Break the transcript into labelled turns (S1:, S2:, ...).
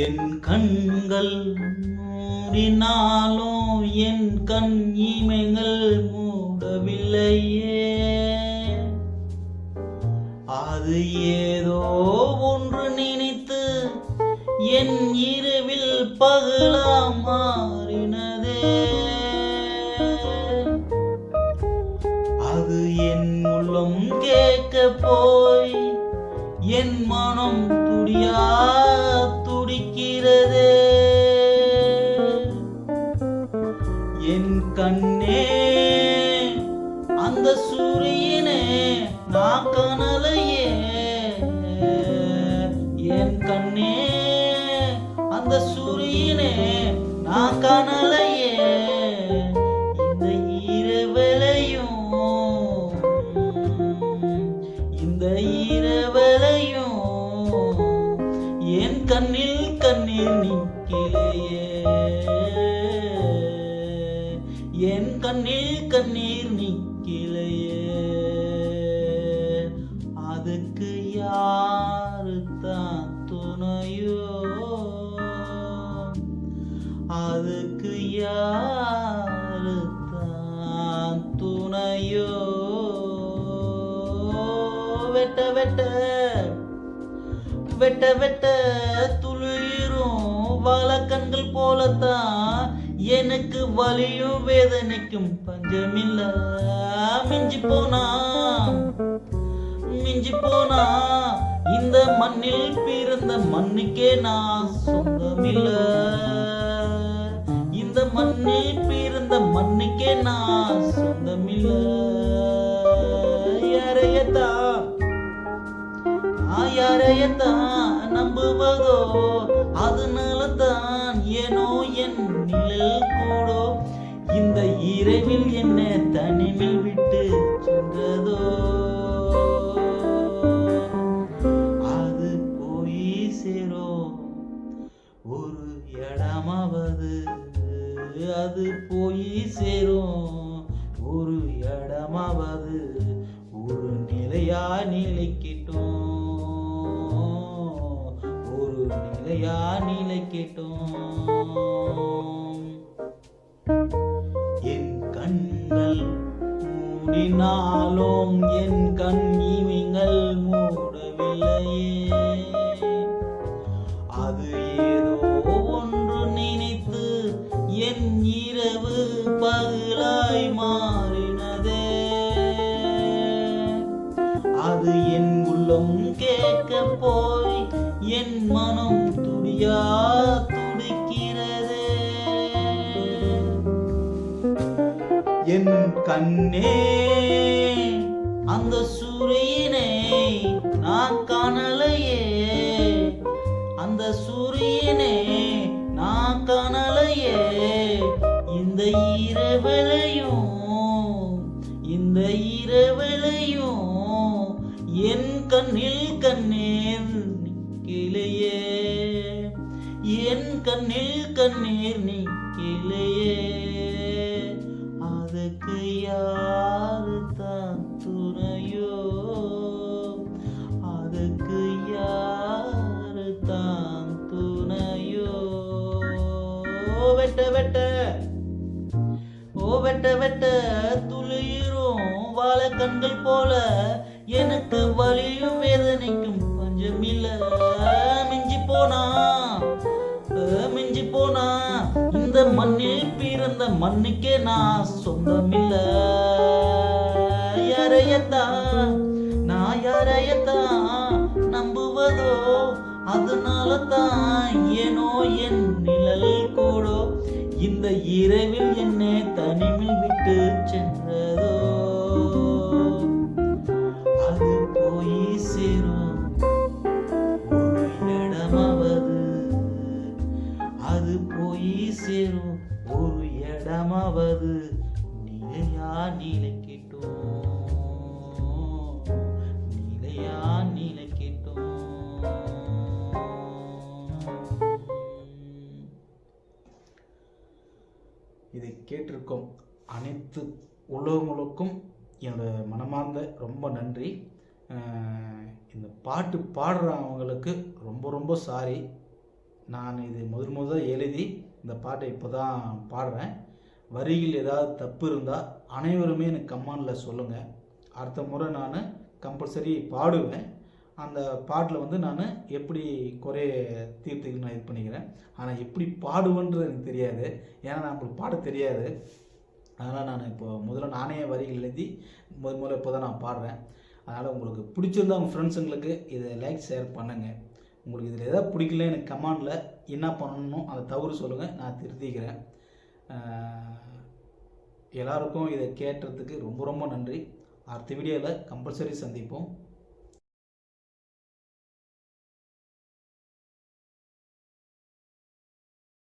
S1: என் கண்கள் மூடினாலும் என் கண் இமைகள் மூடவில்லையே. அது ஏதோ ஒன்று நினைத்து என் இரவில் பகலா மாறினதே. அது என் உள்ளம் கேட்க போய் என் மனம் துடிக்கிறதே. என் கண்ணே அந்த சூரியனே நான் காணலையே. என் கண்ணே அந்த சூரியனே நான் காணலையே. இந்த இரவலையும் இந்த இரவலையும் என் கண்ணில் கண்ணீர் நிற்கலையே. என் கண்ணில் கண்ணீர் நிற்கலையே. அதுக்கு யாரு தான் துணையோ. அதுக்கு யாரு தான் துணையோ. வெட்ட வெட்ட வெட்ட வெட்ட துளிரும் வாழக்கண்கள் போலத்தான் எனக்கு வலியும் வேதனைக்கும் பஞ்சமில்ல. மிஞ்சி போனா இந்த மண்ணில் பிறந்த மண்ணுக்கே நான் சொந்தமில்ல. இந்த மண்ணில் பிறந்த மண்ணுக்கே நான் சொந்தமில்ல. யாரையத்தான் நம்புவதோ அதனால தான் ஏனோ என் நிழல் கூடோ இந்த இரவில் என்ன தனிமில் விட்டு சென்றதோ. அது போய் சேரும் ஒரு இடமாவது. அது போய் சேரும் ஒரு இடமாவது. ஒரு நிலையா நிலைக்கிட்டோம். ஒரு நிலையா நிலைக்கிட்டோம். என் கண்கள் மூடினாலும் என் கண் இமைகள் மூடவில்லையே. அது ஏதோ ஒன்று நினைத்து என் இரவு பகலாய் மாறினதே. அது என் உள்ளம் கேட்க போய் என் மனம் துடிக்கிறதே. என் கண்ணே அந்த சூரியனை நான் காணலையே. அந்த சூரியனை நான் காணலையே. இந்த இரவலையும் இந்த இரவலையும் என் கண்ணில் கண்ணீர் நிற்கலையே. என் கண்ணில் கண்ணீர் நிற்கலையே. அதுக்கு யாரு தான் துணையோ. அதுக்கு யாரு தான் துணையோ. வெட்ட வெட்ட வெட்ட வெட்ட துளிரும் வாழக்கண்கள் போல எனக்கு வலியும் வேதனைக்கும் பஞ்சமில்ல. மிஞ்சி போனா இந்த மண்ணில் பிறந்த மண்ணுக்கே நான் சொந்தமில்ல. யாரையத்தான் நம்புவதோ அதனால தான் ஏனோ என் நிழல் கூடோ இந்த இரவில் என்னை தனிமில் விட்டு சென்றதோ. அது போய் சேரும் ஒரு இடமாவது. அது போய் சேரும் ஒரு இடமாவது. நிலையா நிலைக்கிட்டோம். நிலையா நிலைக்கிட்டோம். இதை கேட்டிருக்கும் அனைத்து உள்ளவங்களுக்கும் என்னோட மனமார்ந்த ரொம்ப நன்றி. இந்த பாட்டு பாடுறவங்களுக்கு ரொம்ப ரொம்ப சாரி.
S2: நான் இது முதல் எழுதி இந்த பாட்டை இப்போ தான் பாடுறேன். வரிகள் ஏதாவது தப்பு இருந்தால் அனைவருமே எனக்கு கமெண்டில் சொல்லுங்கள். அடுத்த முறை நான் கம்பல்சரி பாடுவேன். அந்த பாட்டில் வந்து நான் எப்படி குறைய தீர்த்துக்கு நான் இது பண்ணிக்கிறேன். ஆனால் எப்படி பாடுவேன்றது எனக்கு தெரியாது, ஏன்னா நம்மளுக்கு பாட தெரியாது. அதனால் நான் இப்போ முதல்ல நானே வரிகள் எழுதி முதல்ல இப்போ தான் நான் பாடுறேன். அதனால் உங்களுக்கு பிடிச்சிருந்தா உங்கள் ஃப்ரெண்ட்ஸுங்களுக்கு இதை லைக் ஷேர் பண்ணுங்கள். உங்களுக்கு இதில் எதாவது பிடிக்கல எனக்கு கமெண்டில் என்ன பண்ணணும் அதை தவறு சொல்லுங்கள், நான் திருத்திக்கிறேன். எல்லாருக்கும் இதை கேட்டதுக்கு ரொம்ப ரொம்ப நன்றி. அடுத்த வீடியோவில் கம்பல்சரி சந்திப்போம்.